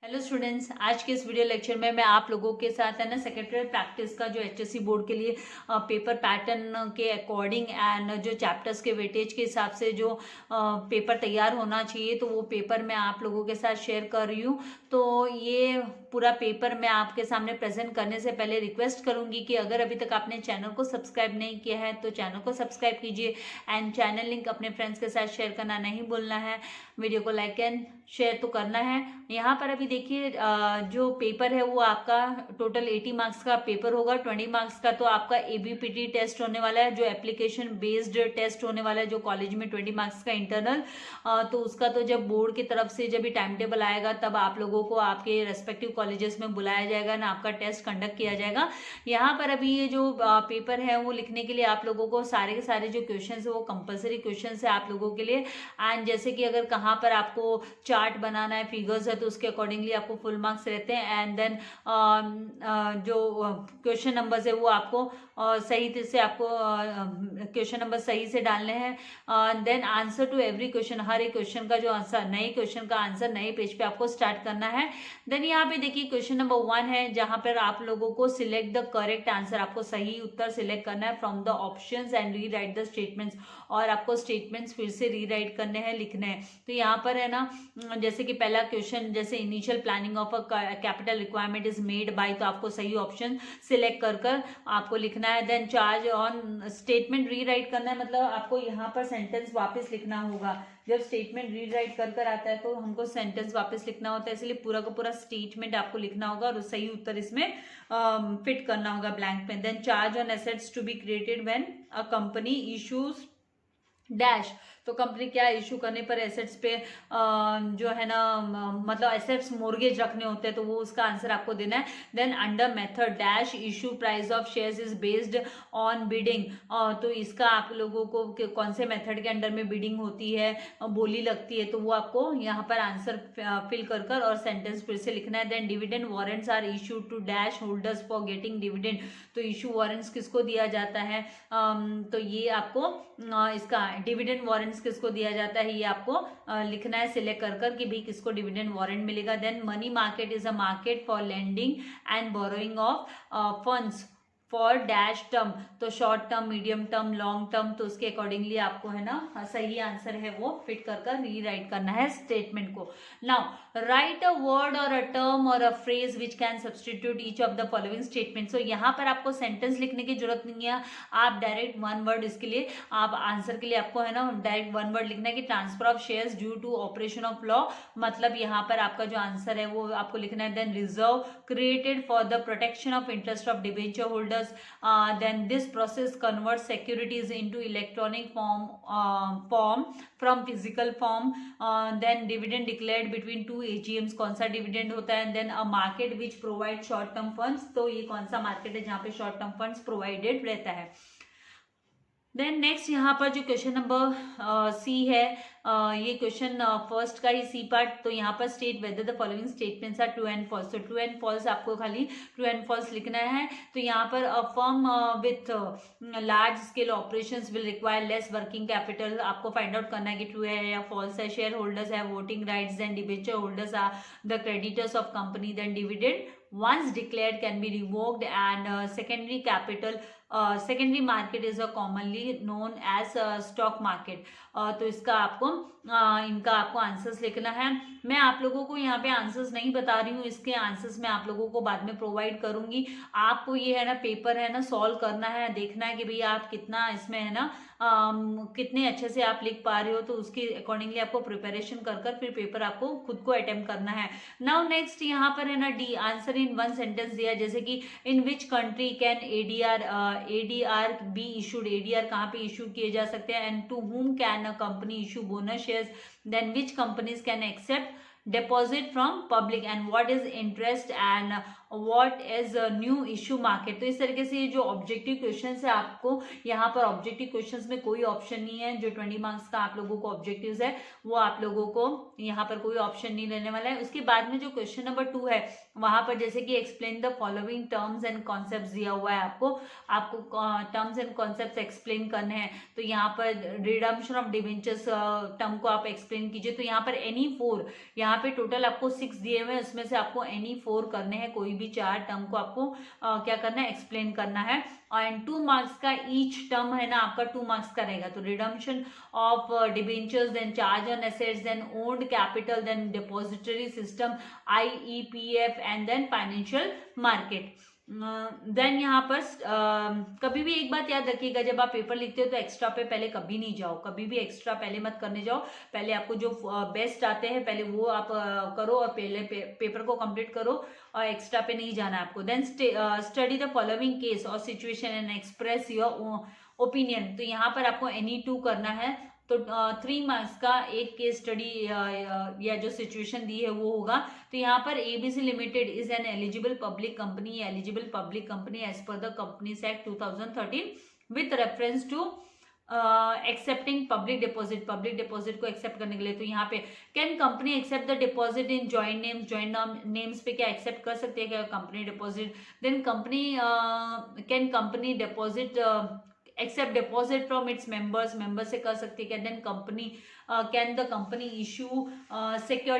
Hello students, आज के इस वीडियो लेक्चर में मैं आप लोगों के साथ है ना सेक्रेटरी प्रैक्टिस का जो एचएससी बोर्ड के लिए पेपर पैटर्न के अकॉर्डिंग एंड जो चैप्टर्स के वेटेज के हिसाब से जो पेपर तैयार होना चाहिए तो वो पेपर मैं आप लोगों के साथ शेयर कर रही हूँ। तो ये पूरा पेपर मैं आपके सामने प्रेजेंट करने से पहले रिक्वेस्ट करूंगी कि अगर अभी तक आपने चैनल को सब्सक्राइब नहीं किया है तो चैनल को सब्सक्राइब कीजिए एंड चैनल लिंक अपने फ्रेंड्स के साथ शेयर करना नहीं भूलना है। वीडियो को लाइक एंड शेयर तो करना है। यहाँ पर अभी देखिए जो पेपर है वो आपका टोटल 80 मार्क्स का पेपर होगा। 20 मार्क्स का तो आपका एबीपीटी टेस्ट होने वाला है, जो एप्लीकेशन बेस्ड टेस्ट होने वाला है, जो कॉलेज में 20 मार्क्स का इंटरनल। तो उसका तो जब बोर्ड की तरफ से जब भी टाइम टेबल आएगा तब आप लोगों को आपके रेस्पेक्टिव कॉलेजेस में बुलाया जाएगा ना, आपका टेस्ट कंडक्ट किया जाएगा। यहाँ पर अभी ये जो पेपर है वो लिखने के लिए आप लोगों को सारे के सारे जो क्वेश्चन है वो कंपल्सरी क्वेश्चन है आप लोगों के लिए। एंड जैसे कि अगर कहाँ पर आपको चार्ट बनाना है, फिगर्स है, तो उसके अकॉर्डिंगली आपको फुल मार्क्स रहते हैं। एंड देन जो क्वेश्चन नंबर्स है वो आपको सही से आपको क्वेश्चन नंबर सही से डालने हैं। Then answer to every question, हर एक क्वेश्चन का जो आंसर, नए क्वेश्चन का आंसर नए पेज पे आपको स्टार्ट करना है। देन यहाँ पे देखिए क्वेश्चन नंबर 1 है जहां पर आप लोगों को सिलेक्ट द करेक्ट आंसर, आपको सही उत्तर सिलेक्ट करना है from the options and re right the statements, और आपको स्टेटमेंट्स फिर से री राइट करने हैं, लिखने हैं। तो यहाँ पर है ना, जैसे कि पहला क्वेश्चन, जैसे initial planning of a capital requirement is made by, तो आपको सही ऑप्शन सिलेक्ट कर आपको लिखना है। देन चार्ज ऑन स्टेटमेंट री राइट करना है, मतलब आपको यहाँ पर सेंटेंस वापस लिखना होगा। जब स्टेटमेंट री राइट कर आता है तो हमको सेंटेंस वापस लिखना होता है, इसलिए पूरा का पूरा स्टेटमेंट आपको लिखना होगा और सही उत्तर इसमें फिट करना होगा ब्लैंक में। Then charge on assets to be created when a company issues dash, तो कंपनी क्या इशू करने पर एसेट्स पे जो है ना, मतलब एसेट्स मोर्गेज रखने होते हैं, तो वो उसका आंसर आपको देना है। Then under method dash issue price of shares is based on bidding, तो इसका आप लोगों को कौन से मेथड के अंडर में बिडिंग होती है, बोली लगती है, तो वो आपको यहाँ पर आंसर फिल कर और सेंटेंस फिर से लिखना है। Then dividend warrants are issue to dash holders for getting dividend, तो इशू वारंट्स किसको दिया जाता है, तो ये आपको इसका डिविडेंड वारंट्स किसको दिया जाता है ये आपको लिखना है सिलेक्ट कर कि भाई किसको डिविडेंड वारंट मिलेगा। Then money market is a market for lending and borrowing of funds for dash term, तो short term, medium term, long term, तो उसके अकॉर्डिंगली आपको है ना सही आंसर है वो फिट कर री राइट करना है स्टेटमेंट को। नाउ राइट अ वर्ड और अ टर्म और a phrase which can substitute each of the following statement. So यहाँ पर आपको सेंटेंस लिखने की जरूरत नहीं है, आप डायरेक्ट वन वर्ड, इसके लिए आप आंसर के लिए आपको है ना डायरेक्ट वन वर्ड लिखना है कि transfer of shares due to operation of law, मतलब यहाँ पर आपका जो आंसर है वो आपको लिखना है। Then reserve created for the protection of interest of debenture holders, then this process converts securities into electronic form from physical form, then dividend declared between two AGMs, कौन सा डिविडेंड होता है। then a market which provides short term funds, तो ये कौन सा market है जहाँ पे शॉर्ट टर्म फंड्स प्रोवाइडेड रहता है। देन नेक्स्ट यहाँ पर जो क्वेश्चन नंबर सी है, ये क्वेश्चन फर्स्ट का ही सी पार्ट, तो यहाँ पर state whether the following statements are true and false, तो ट्रू एंड फॉल्स आपको खाली ट्रू एंड फॉल्स लिखना है। तो यहाँ पर a firm with large scale operations will require less working capital, आपको फाइंड आउट करना है कि ट्रू है या फॉल्स है। शेयर होल्डर्स है voting rights, then debenture holders are the creditors of company, then dividend once declared can be revoked, and secondary capital secondary market is a commonly known as stock market, तो इसका आपको इनका आपको answers लिखना है। मैं आप लोगों को यहाँ पे आंसर्स नहीं बता रही हूँ, इसके आंसर्स मैं आप लोगों को बाद में प्रोवाइड करूंगी। आपको ये है ना पेपर है ना सॉल्व करना है, देखना है कि भाई आप कितना इसमें है ना कितने अच्छे से आप लिख पा रहे हो, तो उसके अकॉर्डिंगली आपको प्रिपरेशन कर फिर पेपर आपको खुद को अटेम्प्ट करना है। नाउ नेक्स्ट यहाँ पर है ना D, answer in one sentence दिया, जैसे कि in which country can ADR be issued, ADR कहाँ पे इशू किए जा सकते हैं, and to whom can a company issue bonus shares, then which companies can accept deposit from public, and what is interest and what is new issue market. तो इस तरीके से ये जो ऑब्जेक्टिव क्वेश्चन है, आपको यहाँ पर ऑब्जेक्टिव क्वेश्चंस में कोई ऑप्शन नहीं है। जो 20 मार्क्स का आप लोगों को ऑब्जेक्टिव्स है वो आप लोगों को यहाँ पर कोई ऑप्शन नहीं रहने वाला है। उसके बाद में जो क्वेश्चन नंबर 2 है, वहां पर जैसे कि explain the following terms and concept दिया हुआ है, आपको टर्म्स एंड कॉन्सेप्ट एक्सप्लेन करने हैं। तो यहाँ पर रिडम्पशन ऑफ डिबेंचर्स टर्म को आप एक्सप्लेन कीजिए। तो यहाँ पर एनी 4, यहाँ पे टोटल आपको 6 दिए हुए हैं, उसमें से आपको एनी 4 करने हैं। कोई भी 4 टर्म को आपको क्या करना है, एक्सप्लेन करना है। एंड 2 मार्क्स का ईच टर्म है ना आपका 2 मार्क्स का रहेगा। तो redemption of debentures, then charge on assets, then owned capital, then depository system, IEPF and then financial market. Then यहाँ पर कभी भी एक बात याद रखिएगा, जब आप पेपर लिखते हो तो एक्स्ट्रा पे पहले कभी नहीं जाओ, कभी भी एक्स्ट्रा पहले मत करने जाओ। पहले आपको जो बेस्ट आते हैं पहले वो आप करो और पहले पेपर को कंप्लीट करो और एक्स्ट्रा पे नहीं जाना आपको। Then study the following case और situation and express your opinion. तो यहाँ पर आपको एनी 2 करना है। तो 3 मार्क्स का एक केस स्टडी या जो सिचुएशन दी है वो होगा। तो यहाँ पर ABC limited is an eligible public company, eligible public company as per the companies act 2013 with reference to accepting public deposit को एक्सेप्ट करने के लिए। तो यहाँ पे can company accept the deposit in joint names, joint names पे क्या accept कर सकती है क्या company deposit. Then company can company deposit accept deposit from its member से कर सकती है क्या। Then company can the company issue secure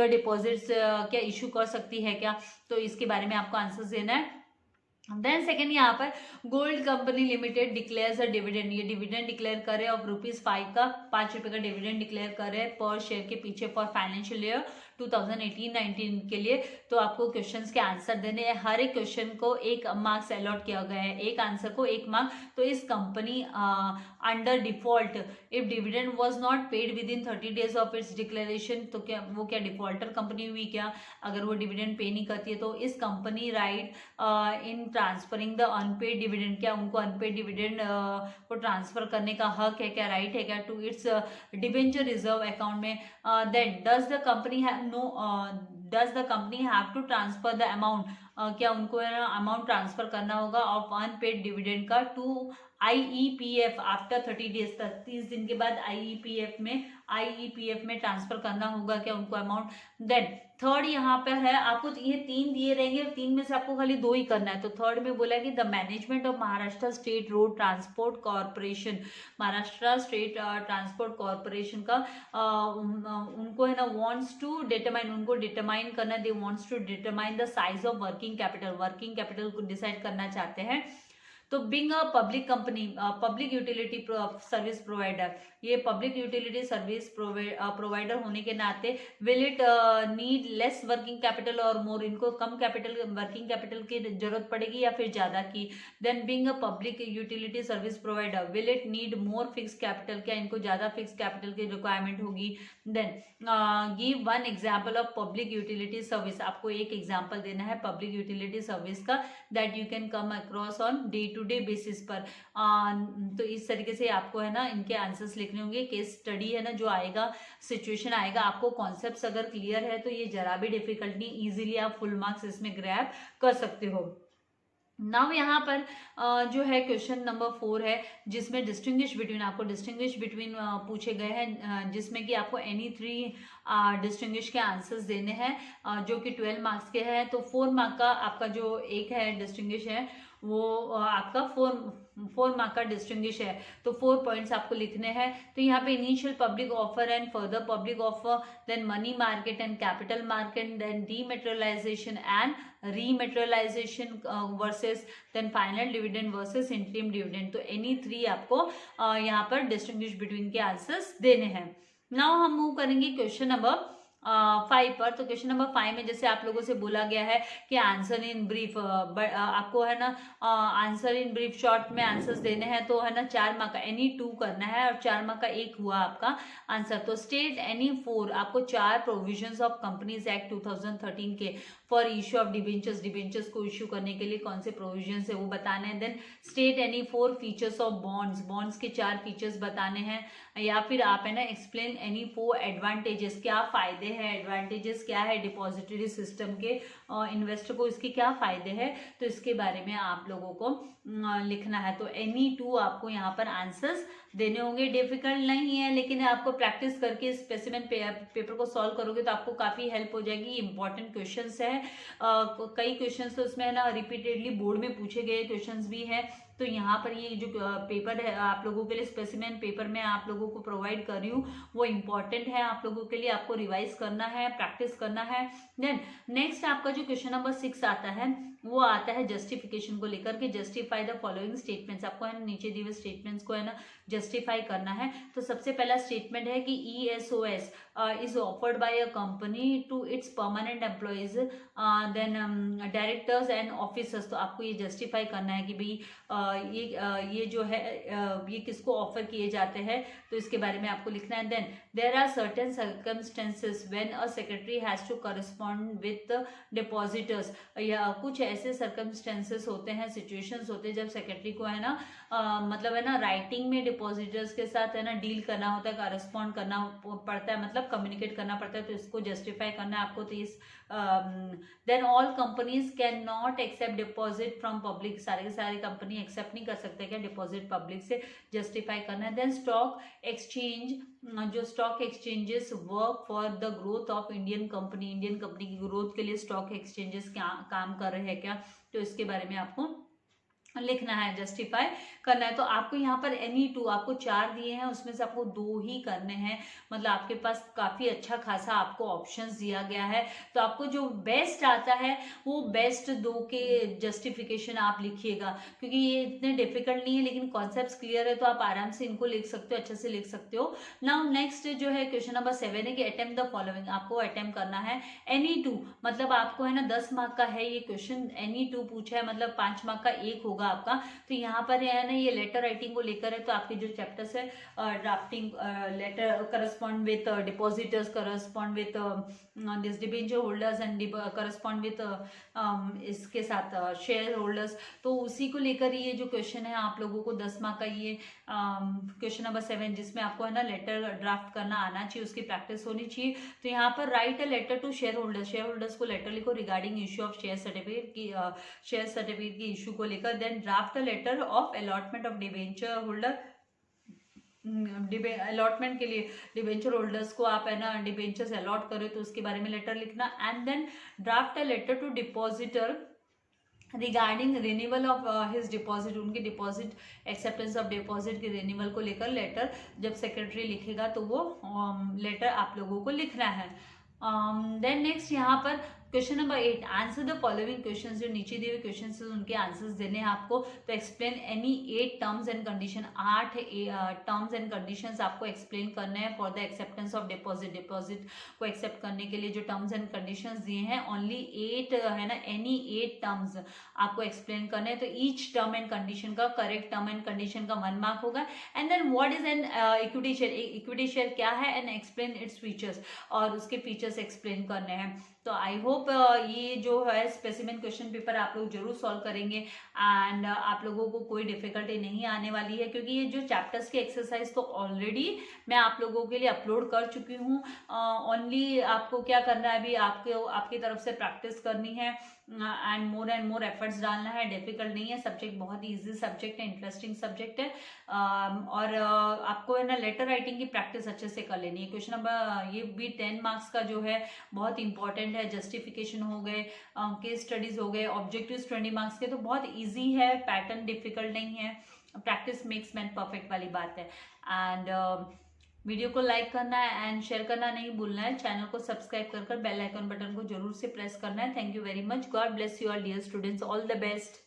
deposits क्या इशू कर सकती है क्या। तो इसके बारे में आपको आंसर देना है। देन सेकेंड यहाँ पर gold company limited declares a dividend, ये डिविडेंड डिक्लेयर करे ऑफ ₹5 का, 5 रुपए का डिविडेंड डिक्लेयर करे पर शेयर के पीछे फॉर फाइनेंशियल ईयर 2018-19 के लिए। तो आपको क्वेश्चंस के आंसर देने हैं। हर एक क्वेश्चन को 1 मार्क्स अलॉट किया गया है, एक आंसर को 1 मार्क। तो इस company under default if dividend was not paid with in 30 days of its declaration, तो क्या वो क्या डिफॉल्टर कंपनी हुई क्या, अगर वो डिविडेंड पे नहीं करती है। तो इस company right in transferring the unpaid dividend, क्या उनको अनपेड डिविडेंड को ट्रांसफर करने का हक है क्या, राइट है क्या to its debenture reserve account में। Then does the company have to transfer the amount, क्या उनको अमाउंट ट्रांसफर करना होगा ऑफ अनपेड डिविडेंड का टू IEPF आफ्टर 30 डेज, 30 दिन के बाद IEPF में ट्रांसफर करना होगा क्या उनको अमाउंट। देन थर्ड यहाँ पर है, आपको ये 3 दिए रहेंगे, 3 में से आपको खाली 2 ही करना है। तो थर्ड में बोला कि the management of Maharashtra state road transport corporation, Maharashtra state transport corporation का उनको है ना वांट्स टू डिटरमाइन, उनको डिटरमाइन करना, they wants to determine the size of working capital को डिसाइड करना चाहते हैं। तो being a public company, public utility service provider, ये पब्लिक यूटिलिटी सर्विस प्रोवाइडर होने के नाते will it need less working capital और मोर, इनको कम वर्किंग कैपिटल की जरूरत पड़ेगी या फिर ज्यादा की। Then being a public utility service provider will it need more fix capital, क्या इनको ज्यादा फिक्स कैपिटल की रिक्वायरमेंट होगी। Then give 1 example of public utility service, आपको एक एग्जाम्पल देना है पब्लिक यूटिलिटी सर्विस का that you can come across on day to day basis पर। तो इस तरीके से आपको है ना इनके आंसर्स लिखने होंगे। केस स्टडी है ना जो आएगा, सिचुएशन आएगा, आपको कॉन्सेप्ट्स अगर क्लियर है तो ये जरा भी डिफिकल्ट नहीं, इजीली आप फुल मार्क्स इसमें ग्रैब कर सकते हो। नाउ यहाँ पर जो है क्वेश्चन नंबर 4 है जिसमें डिस्टिंग्विश बिटवीन, आपको डिस्टिंग्विश बिटवीन पूछे गए हैं जिसमें कि आपको एनी 3 डिस्टिंग्विश के आंसर्स देने हैं जो कि 12 मार्क्स के हैं। तो 4 मार्क का आपका जो एक है डिस्टिंग्विश है वो आपका 4 मार्क का डिस्टिंग्विश है। तो 4 पॉइंट्स आपको लिखने हैं। तो यहाँ पे initial public offer and further public offer, then money market and capital market, then dematerialization and rematerialization versus, then final dividend versus interim dividend. तो एनी 3 आपको यहाँ पर डिस्टिंग्विश बिटवीन के आंसर्स देने हैं। नाउ हम मूव करेंगे क्वेश्चन नंबर 5 पर। तो क्वेश्चन नंबर 5 में जैसे आप लोगों से बोला गया है कि आंसर इन ब्रीफ, आपको है ना आंसर इन ब्रीफ शॉर्ट में आंसर्स देने हैं। तो है ना 4 मार्क का एनी 2 करना है और 4 मार्क का 1 हुआ आपका आंसर। तो स्टेट एनी 4, आपको 4 प्रोविजंस ऑफ कंपनीज एक्ट 2013 के फॉर इश्यू ऑफ डिबेंचर्स को इश्यू करने के लिए कौन से प्रोविजंस है वो बताने हैं। Then state any 4 features of bonds के 4 फीचर्स बताने हैं। या फिर आप है ना एक्सप्लेन एनी 4 एडवांटेजेस, क्या फायदे हैं, एडवांटेजेस क्या है डिपॉजिटरी सिस्टम के, इन्वेस्टर को इसके क्या फायदे हैं, तो इसके बारे में आप लोगों को लिखना है। तो एनी 2 आपको यहाँ पर आंसर्स देने होंगे। डिफिकल्ट नहीं है, लेकिन आपको प्रैक्टिस करके स्पेसिमेन पेपर को सॉल्व करोगे तो आपको काफ़ी हेल्प हो जाएगी। इंपॉर्टेंट क्वेश्चंस है, कई क्वेश्चंस तो इसमें है ना रिपीटेडली बोर्ड में पूछे गए क्वेश्चंस भी है। तो यहाँ पर ये जो पेपर है आप लोगों के लिए, स्पेसिमेन पेपर मैं आप लोगों को प्रोवाइड कर रही हूँ, वो इम्पॉर्टेंट है आप लोगों के लिए। आपको रिवाइज करना है, प्रैक्टिस करना है। देन नेक्स्ट आपका जो क्वेश्चन नंबर 6 आता है वो आता है जस्टिफिकेशन को लेकर के। जस्टिफाई द फॉलोइंग स्टेटमेंट्स, आपको है ना नीचे दिए हुए स्टेटमेंट्स को है ना जस्टिफाई करना है। तो सबसे पहला स्टेटमेंट है कि ESOS is offered by a company to its permanent employees then directors and officers. तो आपको ये जस्टिफाई करना है कि भाई ये जो है ये किसको ऑफर किए जाते हैं, तो इसके बारे में आपको लिखना है। Then there are certain circumstances when a secretary has to correspond with depositors. या कुछ ऐसे सर्कमस्टेंसेस होते हैं, सिचुएशंस होते हैं जब सेक्रेटरी को है ना मतलब है ना राइटिंग में डिपॉजिटर्स के साथ है ना डील करना होता है, करस्पॉन्ड करना पड़ता है, मतलब कम्युनिकेट करना पड़ता है। तो इसको जस्टिफाई करना है आपको। तो इस then all companies can not accept deposit from public, सारे के सारे कंपनी एक्सेप्ट नहीं कर सकते क्या डिपॉजिट पब्लिक से, जस्टिफाई करना है। देन स्टॉक एक्सचेंज, जो stock exchanges work for the growth of Indian company, Indian company की ग्रोथ के लिए स्टॉक एक्सचेंजेस क्या काम कर रहे हैं क्या, तो इसके बारे में आपको लिखना है, जस्टिफाई करना है। तो आपको यहाँ पर एनी 2 आपको 4 दिए हैं, उसमें से आपको 2 ही करने हैं। मतलब आपके पास काफी अच्छा खासा आपको ऑप्शंस दिया गया है। तो आपको जो बेस्ट आता है वो बेस्ट 2 के जस्टिफिकेशन आप लिखिएगा, क्योंकि ये इतने डिफिकल्ट नहीं है, लेकिन कॉन्सेप्ट क्लियर है तो आप आराम से इनको लिख सकते हो, अच्छे से लिख सकते हो। नाउ नेक्स्ट जो है क्वेश्चन नंबर 7 है कि अटेम्प्ट द फॉलोइंग, आपको अटेम्प्ट करना है एनी 2। मतलब आपको है ना 10 मार्क का है ये क्वेश्चन, एनी 2 पूछा है, मतलब 5 मार्क का एक होगा आपका। तो यहाँ पर है ना ये लेटर राइटिंग को लेकर है। तो आपके जो चैप्टर्स है drafting, letter correspond with depositors, correspond with this debenture holders and correspond with इसके साथ शेयर होल्डर्स, तो उसी को लेकर ये जो क्वेश्चन है आप लोगों को 10 मार्क का ये क्वेश्चन नंबर 7, जिसमें आपको है ना लेटर ड्राफ्ट करना आना चाहिए, उसकी प्रैक्टिस होनी चाहिए। तो यहाँ पर write a letter to share holders, share holders को लेटर लिखो regarding issue of share certificate की, शेयर सर्टिफिकेट की इशू को लेकर। Then draft a letter of allotment of debenture holder, allotment के लिए डिबेंचर होल्डर्स को आप है ना डिबेंचर्स अलॉट करें तो उसके बारे में लेटर लिखना। And then draft a letter to depositor regarding renewal of his deposit, उनकी डिपॉजिट एक्सेप्टेंस ऑफ डिपॉजिट के रिन्यूअल को लेकर लेटर जब सेक्रेटरी लिखेगा तो वो लेटर आप लोगों को लिखना है। देन नेक्स्ट यहाँ पर question number 8, answer the following question, जो नीचे दिए हुए क्वेश्चन है उनके आंसर्स देने हैं आपको। तो explain any 8 terms and condition, 8 terms and conditions आपको एक्सप्लेन करने हैं for the acceptance of deposit, deposit को एक्सेप्ट करने के लिए जो टर्म्स एंड कंडीशंस दिए हैं, ओनली 8 है ना, एनी 8 टर्म्स आपको एक्सप्लेन करने हैं। तो ईच टर्म एंड कंडीशन का, करेक्ट टर्म एंड कंडीशन का 1 मार्क होगा। And then what is an equity share, equity share क्या है, एंड एक्सप्लेन इट्स फीचर्स, और उसके फीचर्स एक्सप्लेन करने हैं। तो आई होप ये जो है स्पेसिमेन क्वेश्चन पेपर आप लोग जरूर सॉल्व करेंगे एंड आप लोगों को कोई डिफिकल्टी नहीं आने वाली है, क्योंकि ये जो चैप्टर्स की एक्सरसाइज तो ऑलरेडी मैं आप लोगों के लिए अपलोड कर चुकी हूँ। ओनली आपको क्या करना है, अभी आपकी तरफ से प्रैक्टिस करनी है एंड मोर एफर्ट्स डालना है। डिफिकल्ट नहीं है, सब्जेक्ट बहुत ईजी सब्जेक्ट है, इंटरेस्टिंग सब्जेक्ट है। और आपको है ना लेटर राइटिंग की प्रैक्टिस अच्छे से कर लेनी है। क्वेश्चन नंबर ये भी 10 मार्क्स का जो है बहुत इंपॉर्टेंट है। जस्टिफिकेशन हो गए, केस स्टडीज हो गए, ऑब्जेक्टिव्स 20 मार्क्स के, तो बहुत ईजी है, पैटर्न डिफिकल्ट नहीं है। प्रैक्टिस मेक्स मैन परफेक्ट वाली बात है। एंड वीडियो को लाइक करना है एंड शेयर करना नहीं भूलना है। चैनल को सब्सक्राइब कर बेल आइकन बटन को जरूर से प्रेस करना है। Thank you very much. God bless you all dear students, all the best.